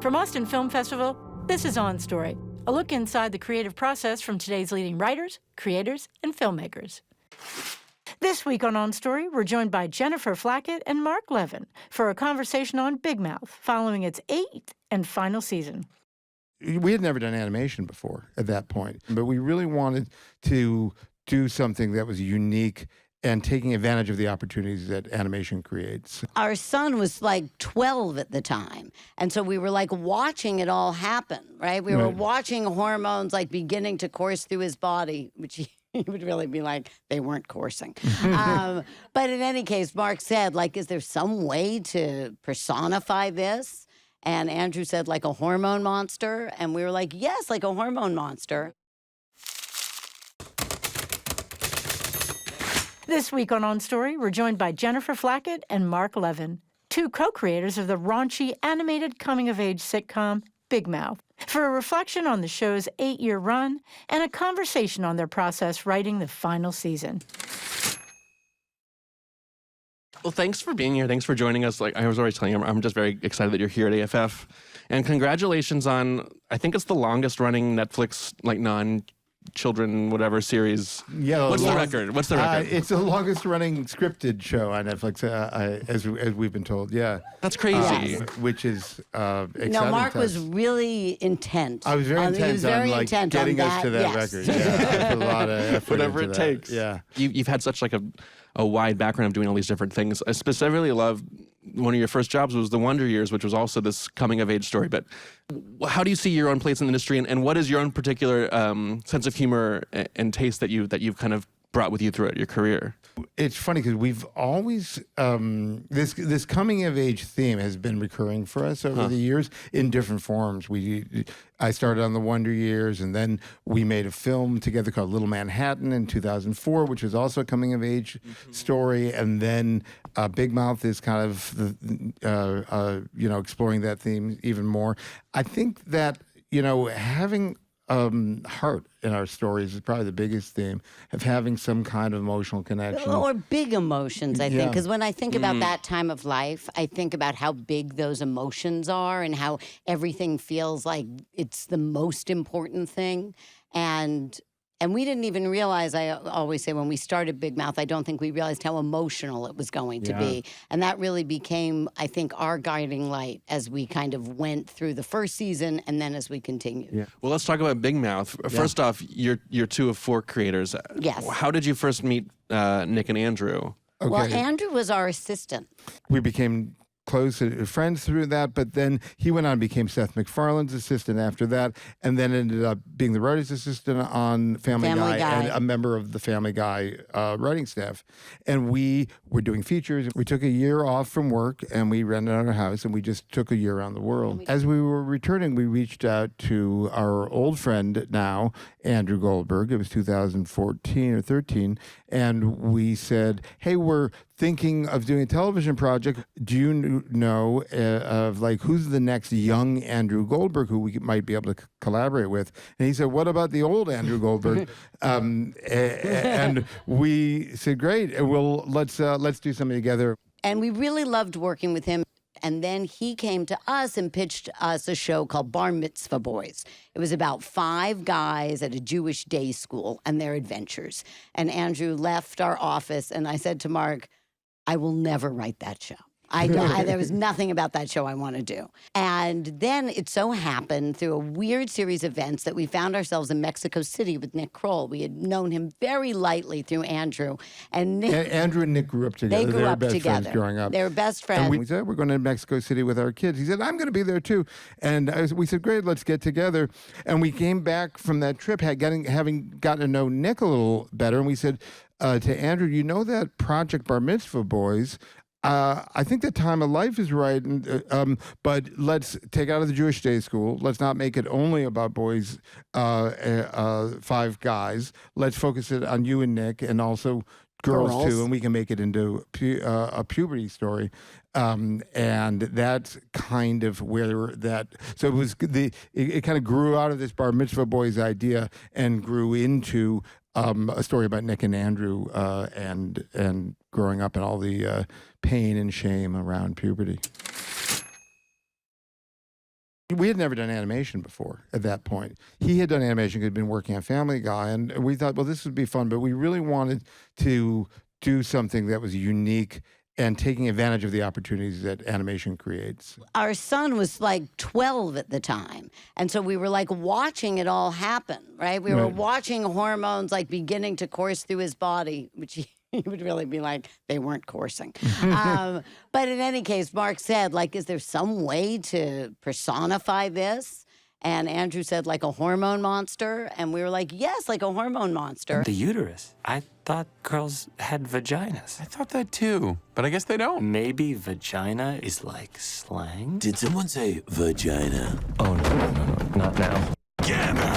From Austin Film Festival, this is On Story, a look inside the creative process from today's leading writers, creators, and filmmakers. This week on Story, we're joined by Jennifer Flackett and Mark Levin for a conversation on Big Mouth, following its 8th and final season. We had never done animation before at that point, but we really wanted to do something that was unique and taking advantage of the opportunities that animation creates. Our son was like 12 at the time, and so we were like watching it all happen, right? We were watching hormones like beginning to course through his body, which he would really be like, they weren't coursing. But in any case, Mark said, like, is there some way to personify this? And Andrew said, like a hormone monster. And we were like, yes, like a hormone monster. This week on Story, we're joined by Jennifer Flackett and Mark Levin, two co-creators of the raunchy animated coming-of-age sitcom Big Mouth, for a reflection on the show's 8-year run and a conversation on their process writing the final season. Well, thanks for being here. Thanks for joining us. Like I was already telling you, I'm just very excited that you're here at AFF. And congratulations on, I think it's the longest running Netflix, like non-children, whatever series. Yeah. What's the record? What's the record? It's the longest running scripted show on Netflix, as we've been told. Yeah. That's crazy. Yes. Which is exciting. No, Mark to us. was really intent. I was very intent he was very on intent getting on us to that yes. record. Yeah, I put a lot of effort Whatever into it that. takes. Yeah. You've had such like a wide background of doing all these different things. I specifically love one of your first jobs was The Wonder Years, which was also this coming of age story. But how do you see your own place in the industry, and what is your own particular sense of humor and taste that you've kind of brought with you throughout your career? It's funny because we've always this coming of age theme has been recurring for us over the years in different forms. I started on The Wonder Years, and then we made a film together called Little Manhattan in 2004, which was also a coming of age story. And then Big Mouth is kind of the exploring that theme even more. I think that having heart in our stories is probably the biggest theme of having some kind of emotional connection. Or big emotions, I think. Because when I think about that time of life, I think about how big those emotions are and how everything feels like it's the most important thing. And we didn't even realize, I always say when we started Big Mouth, I don't think we realized how emotional it was going to be. And that really became, I think, our guiding light as we kind of went through the first season and then as we continued. Yeah. Well, let's talk about Big Mouth. First off, you're two of 4 creators. Yes. How did you first meet Nick and Andrew? Okay. Well, Andrew was our assistant. We became close friends through that, but then he went on and became Seth MacFarlane's assistant after that, and then ended up being the writer's assistant on Family Guy and a member of the Family Guy writing staff. And we were doing features. We took a year off from work, and we rented out our house, and we just took a year around the world. As we were returning, we reached out to our old friend now, Andrew Goldberg. It was 2014 or 13, and we said, hey, we're thinking of doing a television project. Do you know of like who's the next young Andrew Goldberg who we might be able to collaborate with? And he said, what about the old Andrew Goldberg? And we said, great. Well, let's do something together. And we really loved working with him. And then he came to us and pitched us a show called Bar Mitzvah Boys. It was about 5 guys at a Jewish day school and their adventures. And Andrew left our office, and I said to Mark, I will never write that show. There was nothing about that show I want to do. And then it so happened through a weird series of events that we found ourselves in Mexico City with Nick Kroll. We had known him very lightly through Andrew. And Andrew and Nick grew up together. They grew up best together. Friends growing up. They were best friends. And we said, we're going to Mexico City with our kids. He said, I'm going to be there too. And we said, great, let's get together. And we came back from that trip, having gotten to know Nick a little better. And we said to Andrew, you know that Project Bar Mitzvah Boys, I think the time of life is right, but let's take out of the Jewish day school. Let's not make it only about boys, 5 guys. Let's focus it on you and Nick, and also girls too, and we can make it into a puberty story. And that's kind of where that. So it was it kind of grew out of this Bar Mitzvah Boys idea and grew into a story about Nick and Andrew and growing up and all the pain and shame around puberty. We had never done animation before at that point. He had done animation, he had been working on Family Guy, and we thought, well, this would be fun, but we really wanted to do something that was unique and taking advantage of the opportunities that animation creates. Our son was like 12 at the time. And so we were like watching it all happen, right? We were watching hormones like beginning to course through his body, which he would really be like, they weren't coursing. But in any case, Mark said, like, is there some way to personify this? And Andrew said, like a hormone monster. And we were like, yes, like a hormone monster. The uterus. I thought girls had vaginas. I thought that too, but I guess they don't. Maybe vagina is like slang? Did someone say vagina? Oh, no, not now. Gamma!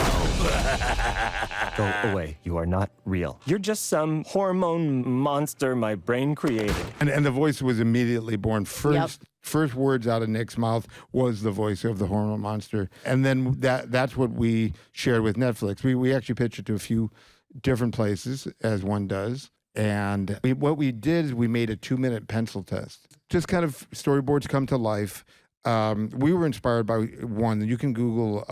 Go away. You are not real. You're just some hormone monster my brain created. And the voice was immediately born. First words out of Nick's mouth was the voice of the hormone monster. And then that's what we shared with Netflix. We actually pitched it to a few different places, as one does. And what we did is we made a 2-minute pencil test. Just kind of storyboards come to life. We were inspired by one. You can Google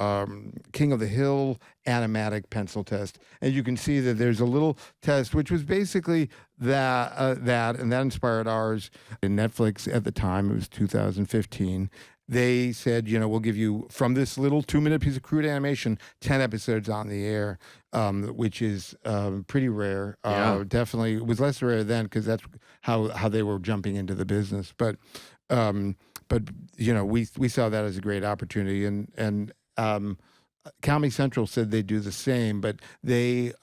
King of the Hill animatic pencil test, and you can see that there's a little test which was basically that, and that inspired ours. In Netflix at the time, it was 2015. They said, we'll give you, from this little 2-minute piece of crude animation, 10 episodes on the air, which is pretty rare. Definitely, it was less rare then because that's how they were jumping into the business. But we saw that as a great opportunity, and Comedy Central said they'd do the same, but they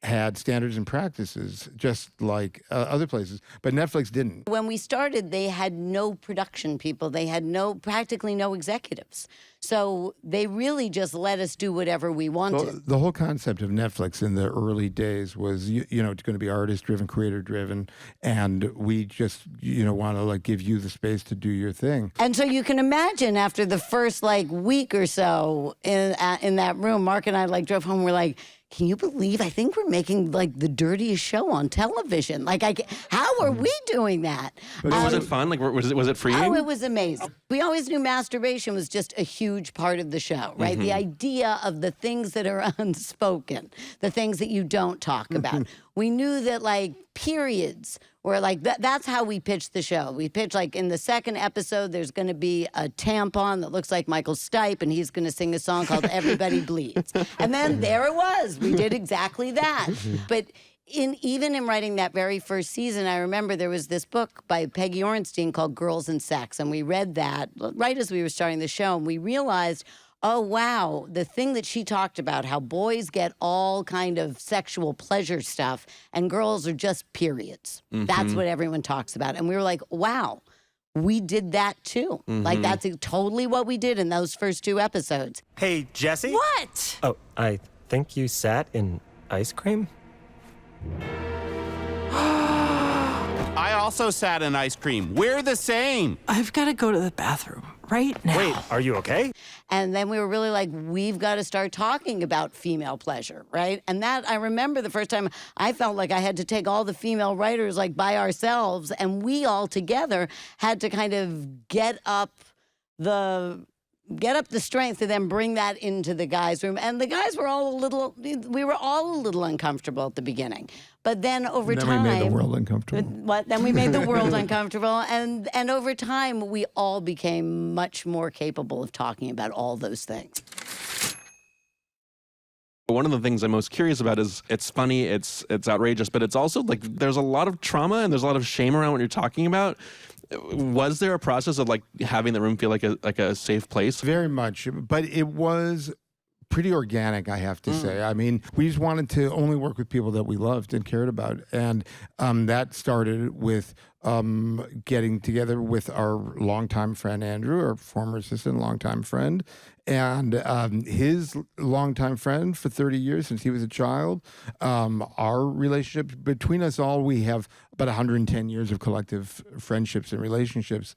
had standards and practices just like other places, but Netflix didn't. When we started, they had no production people. They had practically no executives. So they really just let us do whatever we wanted. Well, the whole concept of Netflix in the early days was, it's going to be artist-driven, creator-driven, and we just, want to like give you the space to do your thing. And so you can imagine after the first week or so in that room, Mark and I drove home. We're like, can you believe? I think we're making the dirtiest show on television. How are we doing that? Was it fun? Was it freeing? Oh, it was amazing. We always knew masturbation was just a huge part of the show, right? Mm-hmm. The idea of the things that are unspoken, the things that you don't talk about. We knew that periods were that's how we pitched the show. We pitched in the second episode, there's going to be a tampon that looks like Michael Stipe, and he's going to sing a song called Everybody Bleeds. And then there it was. We did exactly that. But even in writing that very first season, I remember there was this book by Peggy Orenstein called Girls and Sex, and we read that right as we were starting the show, and we realized, oh, wow, the thing that she talked about, how boys get all kind of sexual pleasure stuff and girls are just periods. Mm-hmm. That's what everyone talks about. And we were like, wow, we did that too. Mm-hmm. That's totally what we did in those first 2 episodes. Hey, Jesse? What? Oh, I think you sat in ice cream? I also sat in ice cream. We're the same. I've got to go to the bathroom right now. Wait, are you okay? And then we were really we've got to start talking about female pleasure, right? And that, I remember the first time I felt like I had to take all the female writers by ourselves, and we all together had to kind of get up the strength to then bring that into the guys' room. And the guys were we were all a little uncomfortable at the beginning. But then over time... Then we made the world uncomfortable. Then we made the world uncomfortable. And over time, we all became much more capable of talking about all those things. One of the things I'm most curious about is it's funny, it's outrageous, but it's also there's a lot of trauma and there's a lot of shame around what you're talking about. Was there a process of having the room feel like a safe place? Very much, but it was pretty organic, I have to say. I mean, we just wanted to only work with people that we loved and cared about, and that started with getting together with our longtime friend Andrew, our former assistant, longtime friend, and his longtime friend for 30 years since he was a child. Our relationship between us all, we have about 110 years of collective friendships and relationships.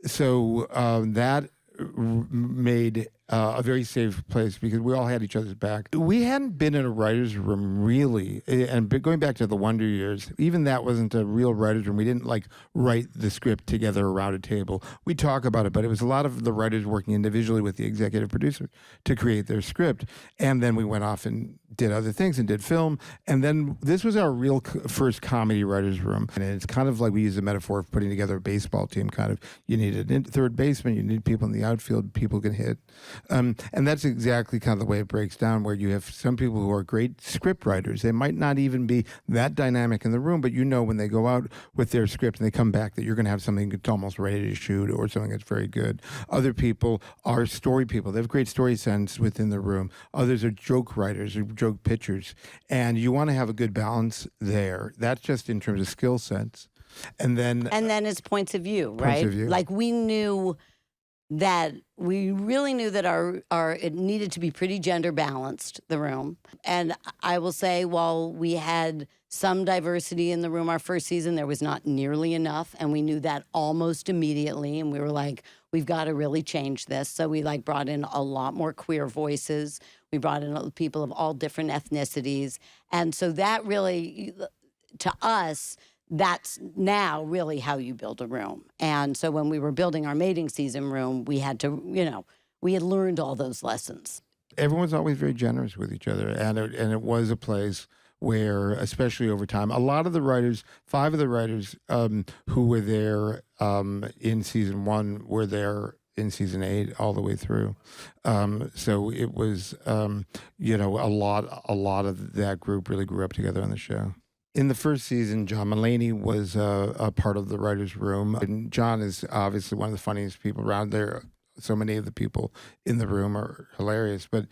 So that made a very safe place because we all had each other's back. We hadn't been in a writer's room really, and going back to the Wonder Years, even that wasn't a real writer's room. We didn't like write the script together around a table. We talk about it, but it was a lot of the writers working individually with the executive producer to create their script. And then we went off and did other things and did film. And then this was our real first comedy writer's room. And it's kind of like we use the metaphor of putting together a baseball team, kind of. You need a third baseman, you need people in the outfield, people can hit. And that's exactly kind of the way it breaks down, where you have some people who are great script writers. They might not even be that dynamic in the room, but you know when they go out with their script and they come back that you're going to have something that's almost ready to shoot or something that's very good. Other people are story people. They have great story sense within the room. Others are joke writers or joke pitchers. And you want to have a good balance there. That's just in terms of skill sets. And then it's points of view, right? Of view. Like we really knew that our it needed to be pretty gender balanced, the room. And I will say, while we had some diversity in the room our first season, there was not nearly enough, and we knew that almost immediately. And we were like, we've got to really change this. So we brought in a lot more queer voices. We brought in people of all different ethnicities, and so that really, to us, that's now really how you build a room. And so when we were building our mating season room, we had to, we had learned all those lessons. Everyone's always very generous with each other. And it was a place where, especially over time, a lot of the writers, 5 of the writers who were there in season 1 were there in season 8 all the way through. So it was, a lot of that group really grew up together on the show. In the first season, John Mulaney was a part of the writer's room. And John is obviously one of the funniest people around there. So many of the people in the room are hilarious, but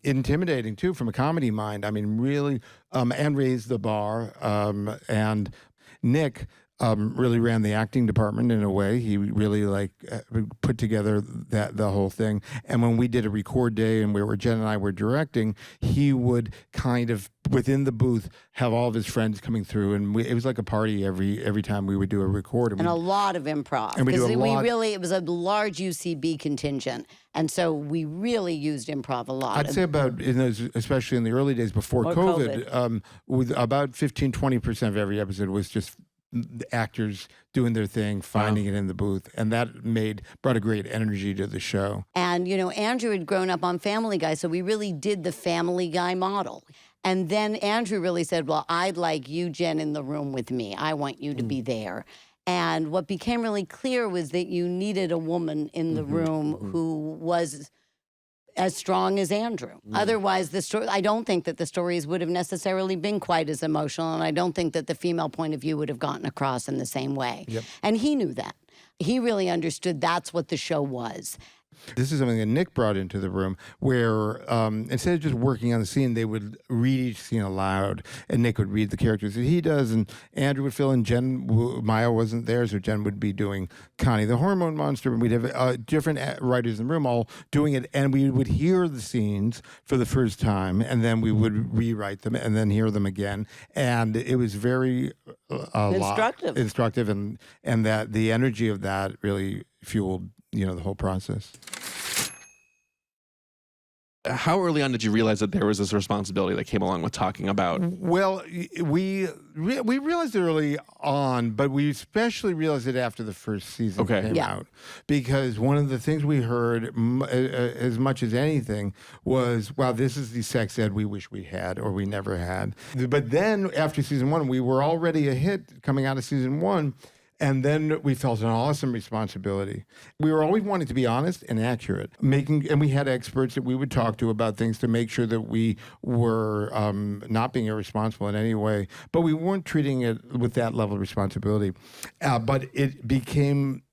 intimidating too from a comedy mind. I mean, really, and raised the bar. And Nick really ran the acting department in a way. He really put together the whole thing. And when we did a record day and where Jen and I were directing, he would kind of within the booth have all of his friends coming through, and it was like a party every time we would do a record. And a lot of improv. And it was a large UCB contingent, and so we really used improv a lot. I'd say especially in the early days before COVID. With about 15-20% of every episode was just actors doing their thing, finding it in the booth, and that brought a great energy to the show. And Andrew had grown up on Family Guy, so we really did the Family Guy model. And then Andrew really said, well, I'd like you, Jen, in the room with me. I want you to be there. And what became really clear was that you needed a woman in the room who was as strong as Andrew. Otherwise, I don't think that the stories would have necessarily been quite as emotional, and I don't think that the female point of view would have gotten across in the same way. Yep. And he knew that. He really understood that's what the show was. This is something that Nick brought into the room where instead of just working on the scene, they would read each scene aloud, and Nick would read the characters that he does, and Andrew would fill in. Maya wasn't there, so Jen would be doing Connie the Hormone Monster, and we'd have different writers in the room all doing it, and we would hear the scenes for the first time, and then we would rewrite them, and then hear them again, and it was very instructive, and that the energy of that really fueled the whole process. How early on did you realize that there was this responsibility that came along with talking about? Well, we realized it early on, but we especially realized it after the first season came out. Because one of the things we heard as much as anything was, wow, this is the sex ed we wish we had or we never had. But then after season 1, we were already a hit coming out of season 1. And then we felt an awesome responsibility. We were always wanting to be honest and accurate, and we had experts that we would talk to about things to make sure that we were not being irresponsible in any way, but we weren't treating it with that level of responsibility. But it became,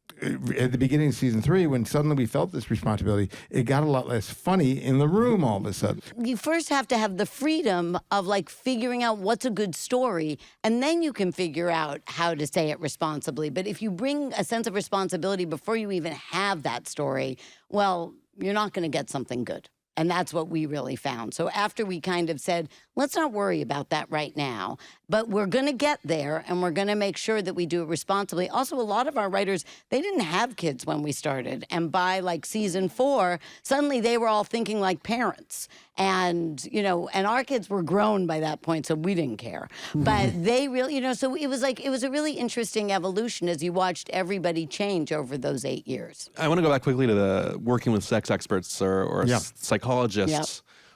at the beginning of season 3, when suddenly we felt this responsibility, it got a lot less funny in the room all of a sudden. You first have to have the freedom of figuring out what's a good story, and then you can figure out how to say it responsibly. But if you bring a sense of responsibility before you even have that story, well, you're not going to get something good. And that's what we really found. So after we kind of said, let's not worry about that right now, But we're going to get there, and we're going to make sure that we do it responsibly. Also, a lot of our writers, they didn't have kids when we started. And by like season 4, suddenly they were all thinking like parents. And, you know, and our kids were grown by that point, so we didn't care. But they really, you know, so it was a really interesting evolution as you watched everybody change over those 8 years. I want to go back quickly to the working with sex experts or psychologists. Yep.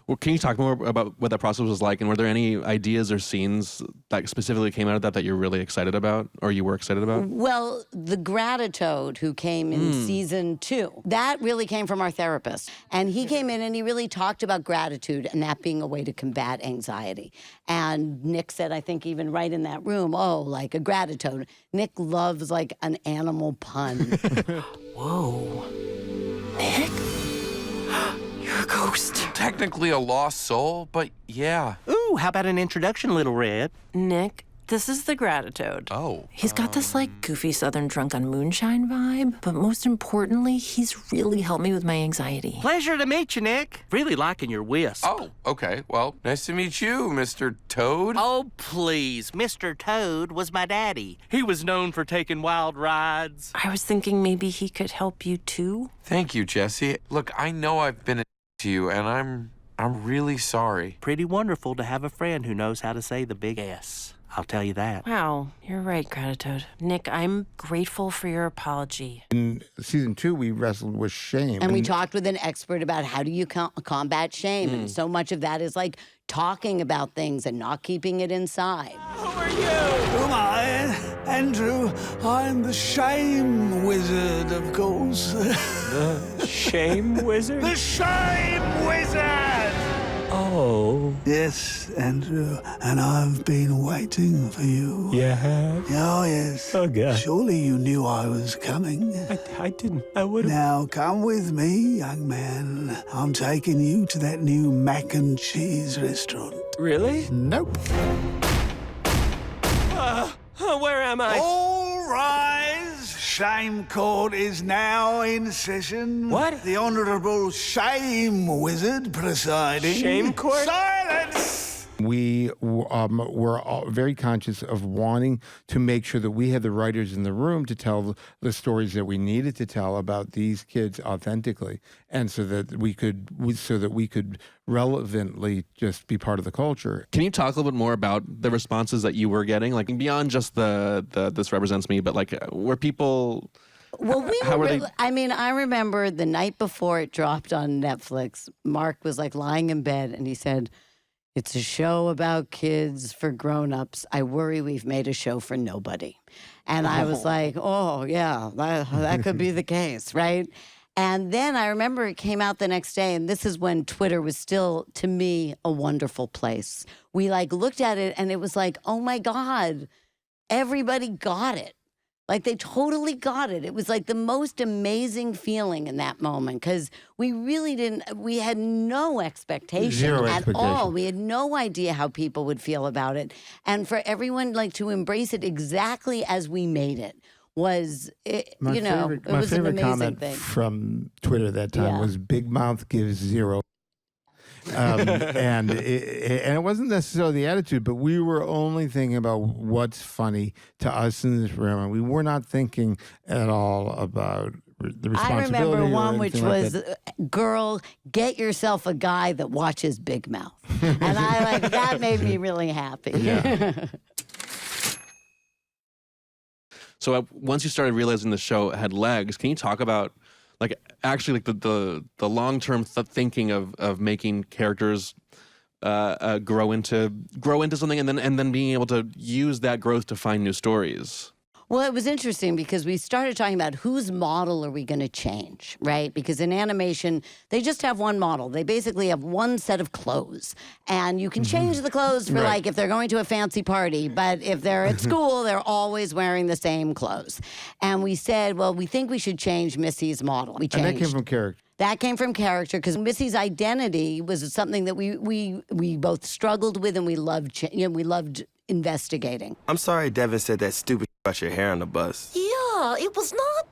Well, can you talk more about what that process was like, and were there any ideas or scenes that specifically came out of that you're really excited about, or you were excited about? Well, the Gratitude who came in season 2, that really came from our therapist. And he came in and he really talked about gratitude and that being a way to combat anxiety. And Nick said, I think even right in that room, oh, like a gratitude. Nick loves like an animal pun. Whoa. Nick? You're a ghost. Technically a lost soul, but yeah. Ooh, how about an introduction, Little Red? Nick, this is the Gratitude. Oh. He's got this, like, goofy Southern drunk on moonshine vibe, but most importantly, he's really helped me with my anxiety. Pleasure to meet you, Nick. Really liking your wisp. Oh, okay. Well, nice to meet you, Mr. Toad. Oh, please. Mr. Toad was my daddy. He was known for taking wild rides. I was thinking maybe he could help you, too. Thank you, Jesse. Look, I know I've been a to you, and I'm really sorry. Pretty wonderful to have a friend who knows how to say the big S. I'll tell you that. Wow, you're right, Gratitude. Nick, I'm grateful for your apology. In season 2, we wrestled with shame. And we talked with an expert about how do you combat shame. And so much of that is like talking about things and not keeping it inside. Who are you? Who am I? Andrew. I'm the shame wizard, of course. The shame wizard? The shame wizard! Oh. Yes, Andrew, and I've been waiting for you. You have? Oh, yes. Oh, God. Surely you knew I was coming. I didn't. I would have. Now, come with me, young man. I'm taking you to that new mac and cheese restaurant. Really? Nope. Where am I? All rise! Shame Court is now in session. What? The Honourable Shame Wizard presiding. Shame Court? Silence! We were all very conscious of wanting to make sure that we had the writers in the room to tell the stories that we needed to tell about these kids authentically, and so that we could relevantly just be part of the culture. Can you talk a little bit more about the responses that you were getting, like beyond just the this represents me, but like were people? Well, I mean, I remember the night before it dropped on Netflix, Mark was like lying in bed and he said, "It's a show about kids for grown-ups. I worry we've made a show for nobody." And I was like, oh, yeah, that could be the case, right? And then I remember it came out the next day, and this is when Twitter was still, to me, a wonderful place. We like looked at it, and it was like, oh my God, everybody got it. Like they totally got it. It was like the most amazing feeling in that moment because we really we had no expectation at all. We had no idea how people would feel about it. And for everyone like to embrace it exactly as we made it was, it was an amazing my favorite comment thing. From Twitter that time was Big Mouth gives 0. And it wasn't necessarily the attitude, but we were only thinking about what's funny to us in this room, and we were not thinking at all about the responsibility. I remember one which was, "Girl, get yourself a guy that watches Big Mouth," and that made me really happy. Yeah. So once you started realizing the show had legs, can you talk about? Like actually, like the long-term thinking of making characters grow into something, and then being able to use that growth to find new stories. Well, it was interesting because we started talking about whose model are we going to change, right? Because in animation, they just have one model. They basically have one set of clothes. And you can change the clothes for like if they're going to a fancy party, but if they're at school, they're always wearing the same clothes. And we said, well, we think we should change Missy's model. We changed. And that came from character. That came from character because Missy's identity was something that we both struggled with and we loved investigating. I'm sorry Devin said that stupid about your hair on the bus. Yeah, it was not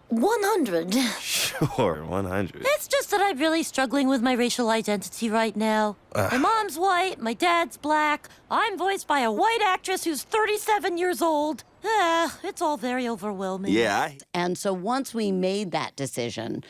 100. Sure, 100. It's just that I'm really struggling with my racial identity right now. My mom's white, my dad's black. I'm voiced by a white actress who's 37 years old. It's all very overwhelming. Yeah. And so once we made that decision,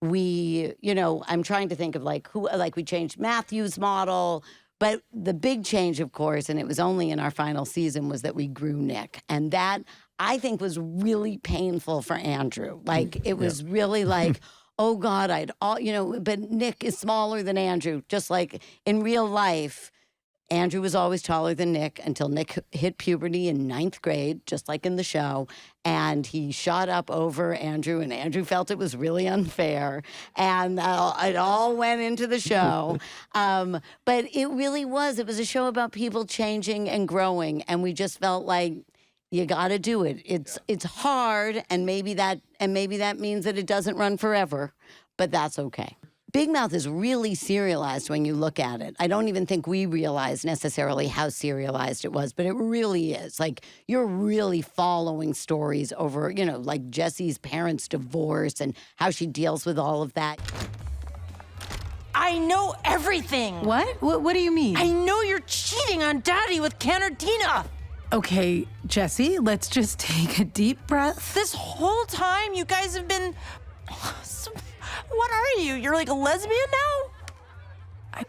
I'm trying to think of we changed Matthew's model. But the big change, of course, and it was only in our final season, was that we grew Nick. And that, I think, was really painful for Andrew. It was really like, oh, God, but Nick is smaller than Andrew. Just like in real life, Andrew was always taller than Nick until Nick hit puberty in 9th grade, just like in the show. And he shot up over Andrew, and Andrew felt it was really unfair. And it all went into the show. But it really was. It was a show about people changing and growing. And we just felt like, you got to do it. It's hard, and maybe that means that it doesn't run forever, but that's okay. Big Mouth is really serialized when you look at it. I don't even think we realized necessarily how serialized it was, but it really is. You're really following stories over, like Jesse's parents' divorce and how she deals with all of that. I know everything. What? What do you mean? I know you're cheating on Daddy with Canardina. Okay, Jesse, let's just take a deep breath. This whole time, you guys have been... What are you? You're like a lesbian now?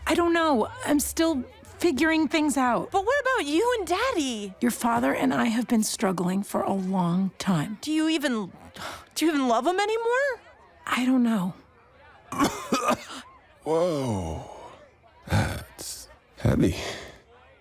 I don't know. I'm still figuring things out. But what about you and Daddy? Your father and I have been struggling for a long time. Do you even love him anymore? I don't know. Whoa. That's heavy.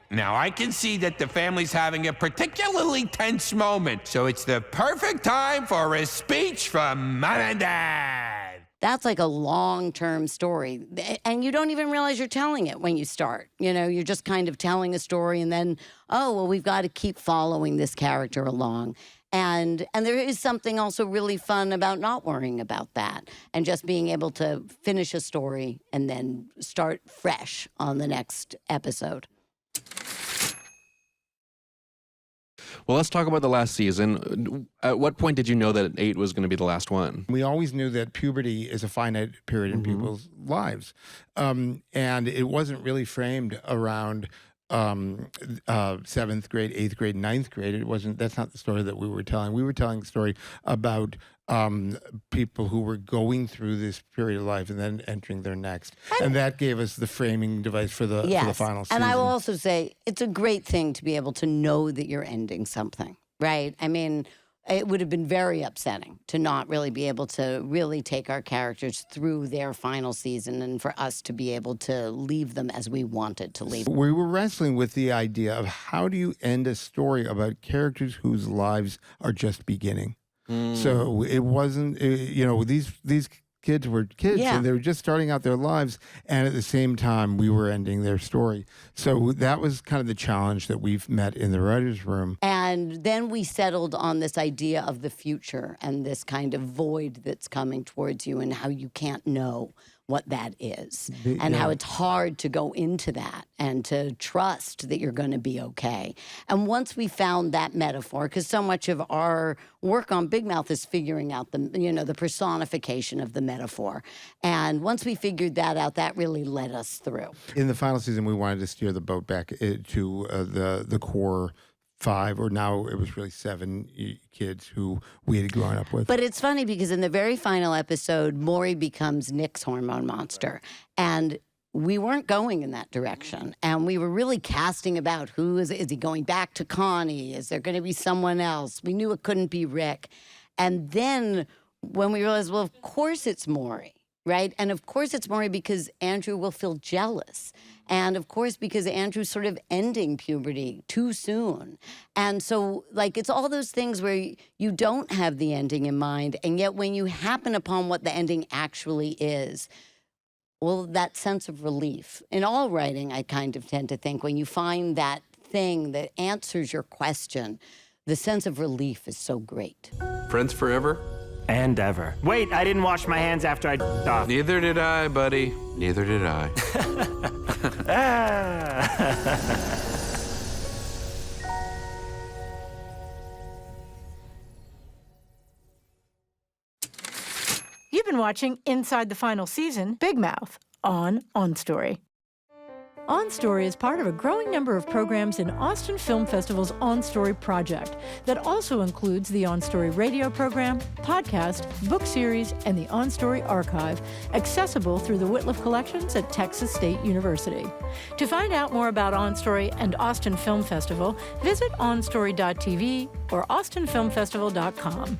Now, I can see that the family's having a particularly tense moment, so it's the perfect time for a speech from Mom and Dad. That's like a long-term story. And you don't even realize you're telling it when you start. You're just kind of telling a story, and then, we've got to keep following this character along. And there is something also really fun about not worrying about that and just being able to finish a story and then start fresh on the next episode. Well, let's talk about the last season. At what point did you know that 8 was going to be the last one? We always knew that puberty is a finite period in people's lives. And it wasn't really framed around 7th grade, 8th grade, 9th grade. That's not the story that we were telling. We were telling a story about people who were going through this period of life and then entering their next. And that gave us the framing device for the final season. And I will also say it's a great thing to be able to know that you're ending something, right? I mean, it would have been very upsetting to not really be able to really take our characters through their final season and for us to be able to leave them as we wanted to leave them. We were wrestling with the idea of how do you end a story about characters whose lives are just beginning. So it wasn't, these kids were kids and they were just starting out their lives. And at the same time, we were ending their story. So that was kind of the challenge that we've met in the writer's room. And then we settled on this idea of the future and this kind of void that's coming towards you and how you can't know what that is and how it's hard to go into that and to trust that you're going to be okay. And once we found that metaphor, because so much of our work on Big Mouth is figuring out the personification of the metaphor. And once we figured that out, that really led us through. In the final season, we wanted to steer the boat back to the core 5, or now it was really 7 kids who we had grown up with. But it's funny because in the very final episode, Maury becomes Nick's hormone monster. And we weren't going in that direction. And we were really casting about is he going back to Connie? Is there going to be someone else? We knew it couldn't be Rick. And then when we realized, well, of course it's Maury, right? And of course it's Maury because Andrew will feel jealous. And of course, because Andrew's sort of ending puberty too soon. And so, it's all those things where you don't have the ending in mind. And yet when you happen upon what the ending actually is, well, that sense of relief. In all writing, I kind of tend to think when you find that thing that answers your question, the sense of relief is so great. Friends forever? And ever. Wait, I didn't wash my hands after I off. Neither did I, buddy. Neither did I. You've been watching Inside the Final Season, Big Mouth, on Story. On Story is part of a growing number of programs in Austin Film Festival's On Story project that also includes the On Story radio program, podcast, book series, and the On Story archive, accessible through the Whitliff Collections at Texas State University. To find out more about On Story and Austin Film Festival, visit onstory.tv or austinfilmfestival.com.